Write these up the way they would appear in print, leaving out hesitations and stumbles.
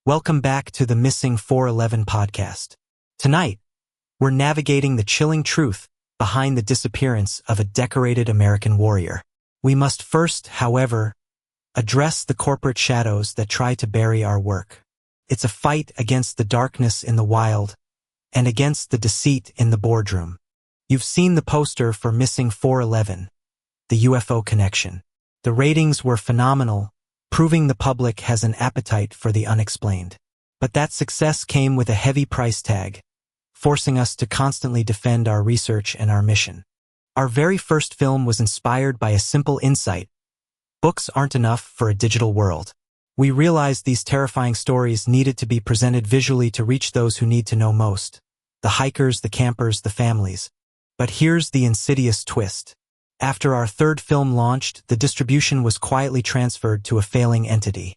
Welcome back to the Missing 411 podcast. Tonight, we're navigating the chilling truth behind the disappearance of a decorated American warrior. We must first, however, address the corporate shadows that try to bury our work. It's a fight against the darkness in the wild and against the deceit in the boardroom. You've seen the poster for Missing 411, the UFO connection. The ratings were phenomenal, proving the public has an appetite for the unexplained. But that success came with a heavy price tag, forcing us to constantly defend our research and our mission. Our very first film was inspired by a simple insight: books aren't enough for a digital world. We realized these terrifying stories needed to be presented visually to reach those who need to know most: the hikers, the campers, the families. But here's the insidious twist. After our third film launched, the distribution was quietly transferred to a failing entity,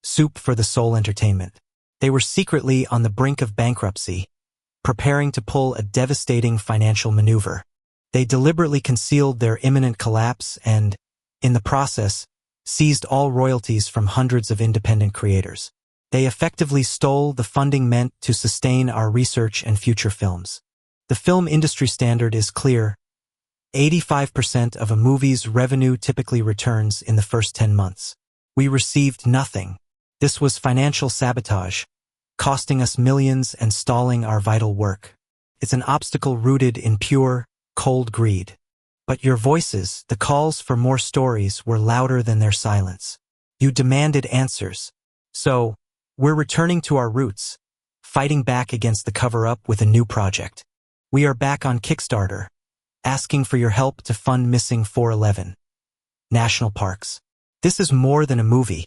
Soup for the Soul Entertainment. They were secretly on the brink of bankruptcy, preparing to pull a devastating financial maneuver. They deliberately concealed their imminent collapse and, in the process, seized all royalties from hundreds of independent creators. They effectively stole the funding meant to sustain our research and future films. The film industry standard is clear: 85% of a movie's revenue typically returns in the first 10 months. We received nothing. This was financial sabotage, costing us millions and stalling our vital work. It's an obstacle rooted in pure, cold greed. But your voices, the calls for more stories, were louder than their silence. You demanded answers. So, we're returning to our roots, fighting back against the cover-up with a new project. We are back on Kickstarter, asking for your help to fund Missing 411. National Parks. This is more than a movie.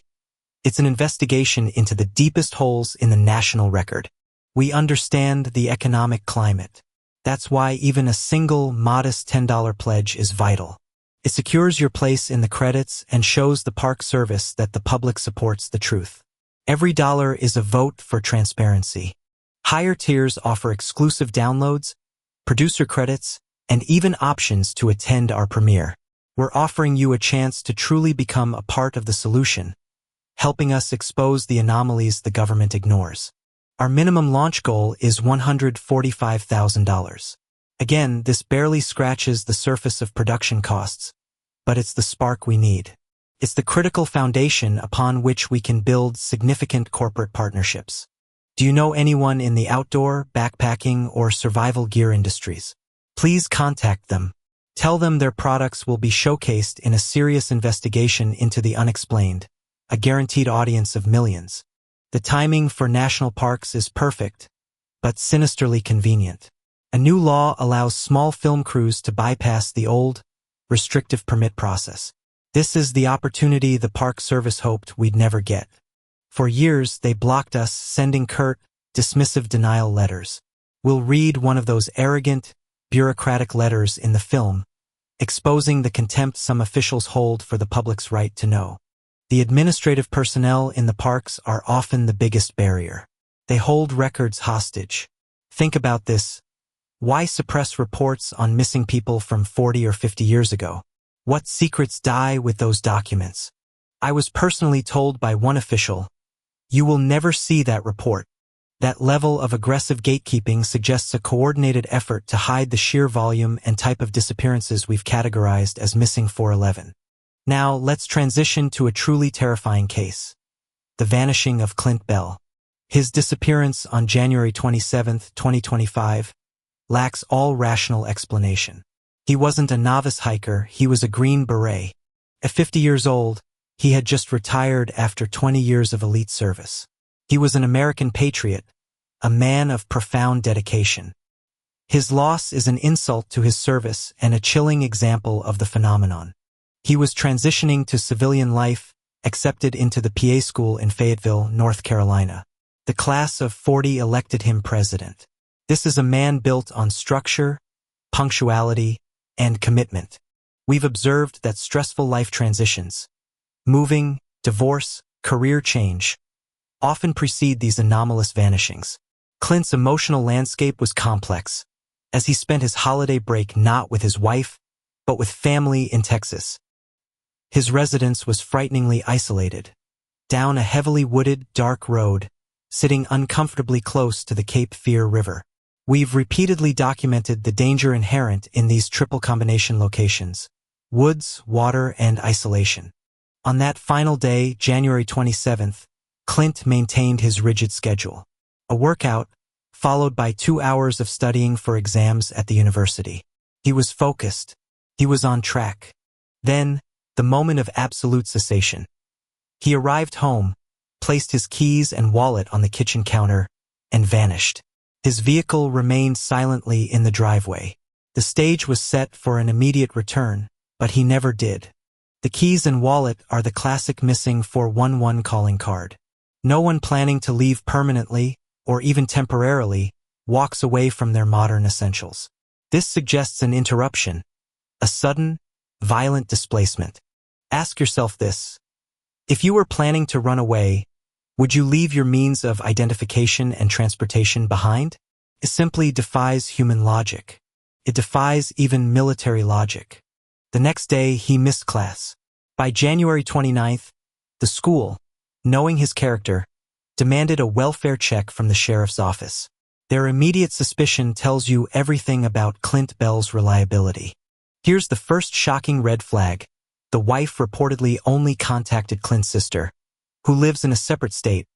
It's an investigation into the deepest holes in the national record. We understand the economic climate. That's why even a single, modest $10 pledge is vital. It secures your place in the credits and shows the Park Service that the public supports the truth. Every dollar is a vote for transparency. Higher tiers offer exclusive downloads, producer credits, and even options to attend our premiere. We're offering you a chance to truly become a part of the solution, helping us expose the anomalies the government ignores. Our minimum launch goal is $145,000. Again, this barely scratches the surface of production costs, but it's the spark we need. It's the critical foundation upon which we can build significant corporate partnerships. Do you know anyone in the outdoor, backpacking, or survival gear industries? Please contact them. Tell them their products will be showcased in a serious investigation into the unexplained, a guaranteed audience of millions. The timing for national parks is perfect, but sinisterly convenient. A new law allows small film crews to bypass the old, restrictive permit process. This is the opportunity the Park Service hoped we'd never get. For years, they blocked us, sending curt, dismissive denial letters. We'll read one of those arrogant, bureaucratic letters in the film, exposing the contempt some officials hold for the public's right to know. The administrative personnel in the parks are often the biggest barrier. They hold records hostage. Think about this. Why suppress reports on missing people from 40 or 50 years ago? What secrets die with those documents? I was personally told by one official, "You will never see that report." That level of aggressive gatekeeping suggests a coordinated effort to hide the sheer volume and type of disappearances we've categorized as Missing 411. Now, let's transition to a truly terrifying case: the vanishing of Clint Bell. His disappearance on January 27, 2025, lacks all rational explanation. He wasn't a novice hiker, he was a Green Beret. At 50 years old, he had just retired after 20 years of elite service. He was an American patriot, a man of profound dedication. His loss is an insult to his service and a chilling example of the phenomenon. He was transitioning to civilian life, accepted into the PA school in Fayetteville, North Carolina. The class of 40 elected him president. This is a man built on structure, punctuality, and commitment. We've observed that stressful life transitions, moving, divorce, career change, often precede these anomalous vanishings. Clint's emotional landscape was complex, as he spent his holiday break not with his wife, but with family in Texas. His residence was frighteningly isolated. Down a heavily wooded, dark road, sitting uncomfortably close to the Cape Fear River. We've repeatedly documented the danger inherent in these triple combination locations: woods, water, and isolation. On that final day, January 27th, Clint maintained his rigid schedule. A workout, followed by 2 hours of studying for exams at the university. He was focused. He was on track. Then, the moment of absolute cessation. He arrived home, placed his keys and wallet on the kitchen counter, and vanished. His vehicle remained silently in the driveway. The stage was set for an immediate return, but he never did. The keys and wallet are the classic missing 411 calling card. No one planning to leave permanently, or even temporarily, walks away from their modern essentials. This suggests an interruption, a sudden, violent displacement. Ask yourself this: if you were planning to run away, would you leave your means of identification and transportation behind? It simply defies human logic. It defies even military logic. The next day, he missed class. By January 29th, the school, knowing his character, demanded a welfare check from the sheriff's office. Their immediate suspicion tells you everything about Clint Bell's reliability. Here's the first shocking red flag. The wife reportedly only contacted Clint's sister, who lives in a separate state,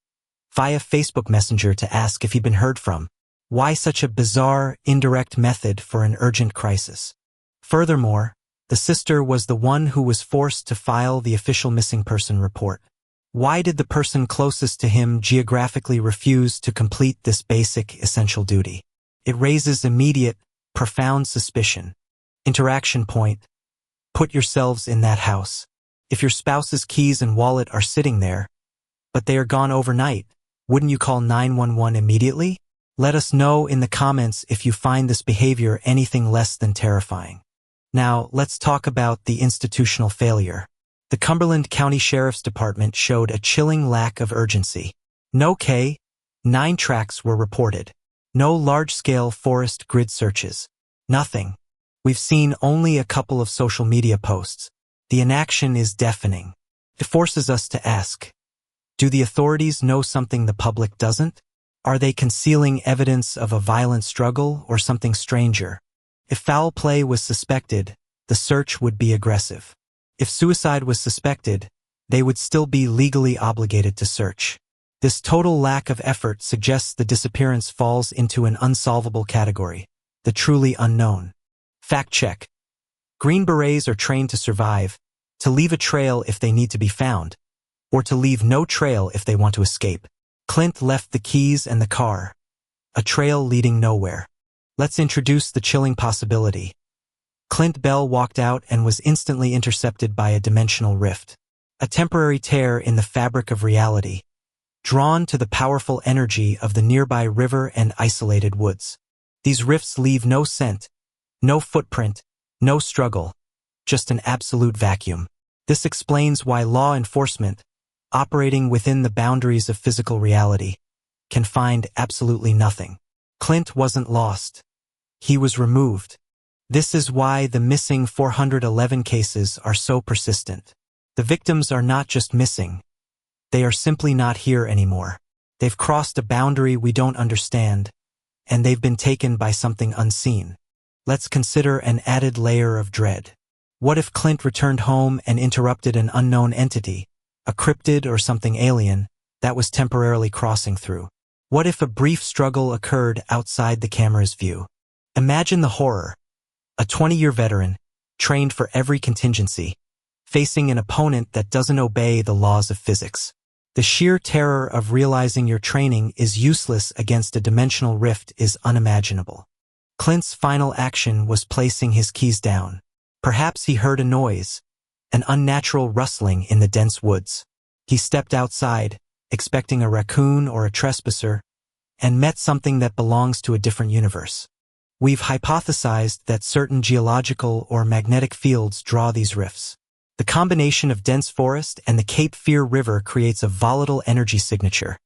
via Facebook Messenger to ask if he'd been heard from. Why such a bizarre, indirect method for an urgent crisis? Furthermore, the sister was the one who was forced to file the official missing person report. Why did the person closest to him geographically refuse to complete this basic, essential duty? It raises immediate, profound suspicion. Interaction point: put yourselves in that house. If your spouse's keys and wallet are sitting there, but they are gone overnight, wouldn't you call 911 immediately? Let us know in the comments if you find this behavior anything less than terrifying. Now, let's talk about the institutional failure. The Cumberland County Sheriff's Department showed a chilling lack of urgency. No K-9 tracks were reported. No large-scale forest grid searches. Nothing. We've seen only a couple of social media posts. The inaction is deafening. It forces us to ask, do the authorities know something the public doesn't? Are they concealing evidence of a violent struggle or something stranger? If foul play was suspected, the search would be aggressive. If suicide was suspected, they would still be legally obligated to search. This total lack of effort suggests the disappearance falls into an unsolvable category, the truly unknown. Fact check. Green Berets are trained to survive, to leave a trail if they need to be found, or to leave no trail if they want to escape. Clint left the keys and the car, a trail leading nowhere. Let's introduce the chilling possibility. Clint Bell walked out and was instantly intercepted by a dimensional rift, a temporary tear in the fabric of reality, drawn to the powerful energy of the nearby river and isolated woods. These rifts leave no scent, no footprint, no struggle, just an absolute vacuum. This explains why law enforcement, operating within the boundaries of physical reality, can find absolutely nothing. Clint wasn't lost. He was removed. This is why the missing 411 cases are so persistent. The victims are not just missing. They are simply not here anymore. They've crossed a boundary we don't understand, and they've been taken by something unseen. Let's consider an added layer of dread. What if Clint returned home and interrupted an unknown entity, a cryptid or something alien, that was temporarily crossing through? What if a brief struggle occurred outside the camera's view? Imagine the horror. A 20-year veteran, trained for every contingency, facing an opponent that doesn't obey the laws of physics. The sheer terror of realizing your training is useless against a dimensional rift is unimaginable. Clint's final action was placing his keys down. Perhaps he heard a noise, an unnatural rustling in the dense woods. He stepped outside, expecting a raccoon or a trespasser, and met something that belongs to a different universe. We've hypothesized that certain geological or magnetic fields draw these rifts. The combination of dense forest and the Cape Fear River creates a volatile energy signature,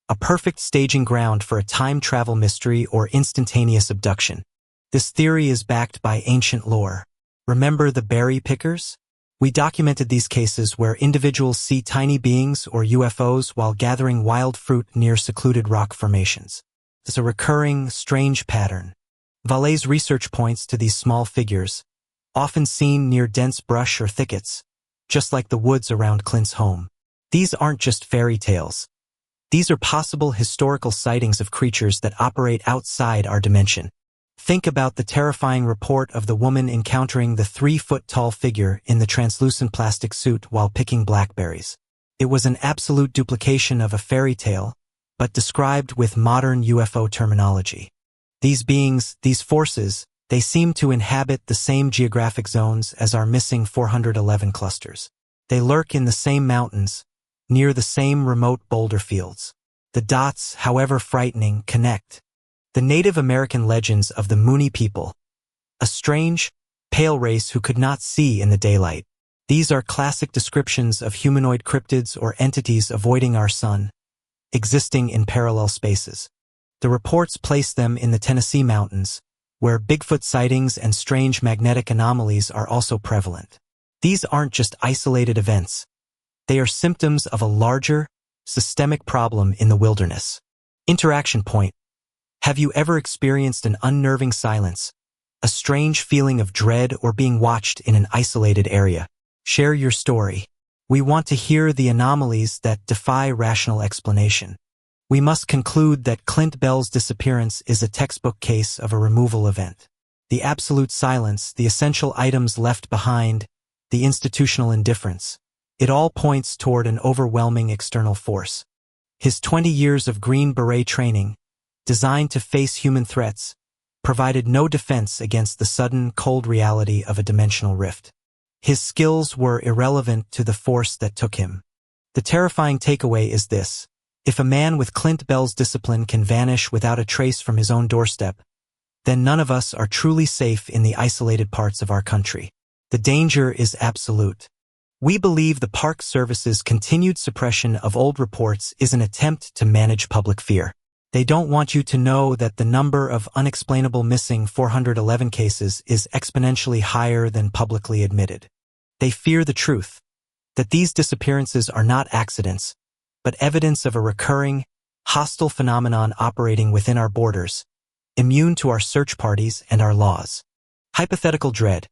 a perfect staging ground for a time travel mystery or instantaneous abduction. This theory is backed by ancient lore. Remember the berry pickers? We documented these cases where individuals see tiny beings or UFOs while gathering wild fruit near secluded rock formations. It's a recurring, strange pattern. Vallee's research points to these small figures, often seen near dense brush or thickets, just like the woods around Clint's home. These aren't just fairy tales. These are possible historical sightings of creatures that operate outside our dimension. Think about the terrifying report of the woman encountering the 3-foot-tall figure in the translucent plastic suit while picking blackberries. It was an absolute duplication of a fairy tale, but described with modern UFO terminology. These beings, these forces, they seem to inhabit the same geographic zones as our missing 411 clusters. They lurk in the same mountains, near the same remote boulder fields. The dots, however frightening, connect. The Native American legends of the Mooney people, a strange, pale race who could not see in the daylight. These are classic descriptions of humanoid cryptids or entities avoiding our sun, existing in parallel spaces. The reports place them in the Tennessee mountains, where Bigfoot sightings and strange magnetic anomalies are also prevalent. These aren't just isolated events. They are symptoms of a larger, systemic problem in the wilderness. Interaction point. Have you ever experienced an unnerving silence, a strange feeling of dread or being watched in an isolated area? Share your story. We want to hear the anomalies that defy rational explanation. We must conclude that Clint Bell's disappearance is a textbook case of a removal event. The absolute silence, the essential items left behind, the institutional indifference. It all points toward an overwhelming external force. His 20 years of Green Beret training, designed to face human threats, provided no defense against the sudden, cold reality of a dimensional rift. His skills were irrelevant to the force that took him. The terrifying takeaway is this: if a man with Clint Bell's discipline can vanish without a trace from his own doorstep, then none of us are truly safe in the isolated parts of our country. The danger is absolute. We believe the Park Service's continued suppression of old reports is an attempt to manage public fear. They don't want you to know that the number of unexplainable missing 411 cases is exponentially higher than publicly admitted. They fear the truth, that these disappearances are not accidents, but evidence of a recurring, hostile phenomenon operating within our borders, immune to our search parties and our laws. Hypothetical dread.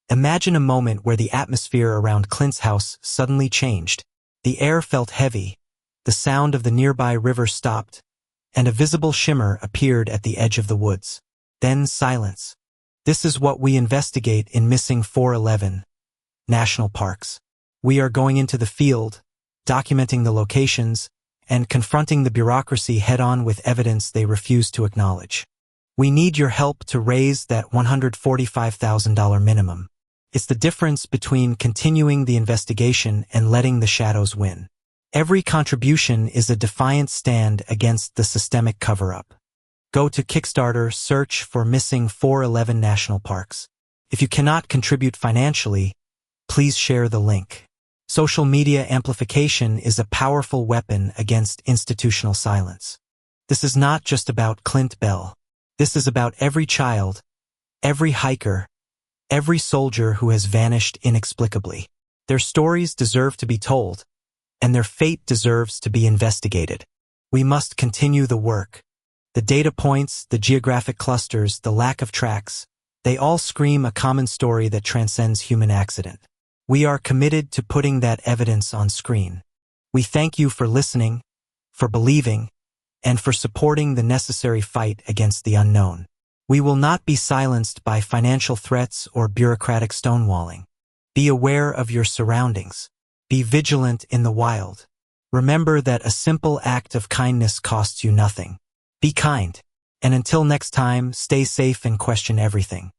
Imagine a moment where the atmosphere around Clint's house suddenly changed. The air felt heavy, the sound of the nearby river stopped, and a visible shimmer appeared at the edge of the woods. Then silence. This is what we investigate in Missing 411 National Parks. We are going into the field, documenting the locations, and confronting the bureaucracy head-on with evidence they refuse to acknowledge. We need your help to raise that $145,000 minimum. It's the difference between continuing the investigation and letting the shadows win. Every contribution is a defiant stand against the systemic cover-up. Go to Kickstarter, search for Missing 411 National Parks. If you cannot contribute financially, please share the link. Social media amplification is a powerful weapon against institutional silence. This is not just about Clint Bell. This is about every child, every hiker, every soldier who has vanished inexplicably. Their stories deserve to be told, and their fate deserves to be investigated. We must continue the work. The data points, the geographic clusters, the lack of tracks, they all scream a common story that transcends human accident. We are committed to putting that evidence on screen. We thank you for listening, for believing, and for supporting the necessary fight against the unknown. We will not be silenced by financial threats or bureaucratic stonewalling. Be aware of your surroundings. Be vigilant in the wild. Remember that a simple act of kindness costs you nothing. Be kind. And until next time, stay safe and question everything.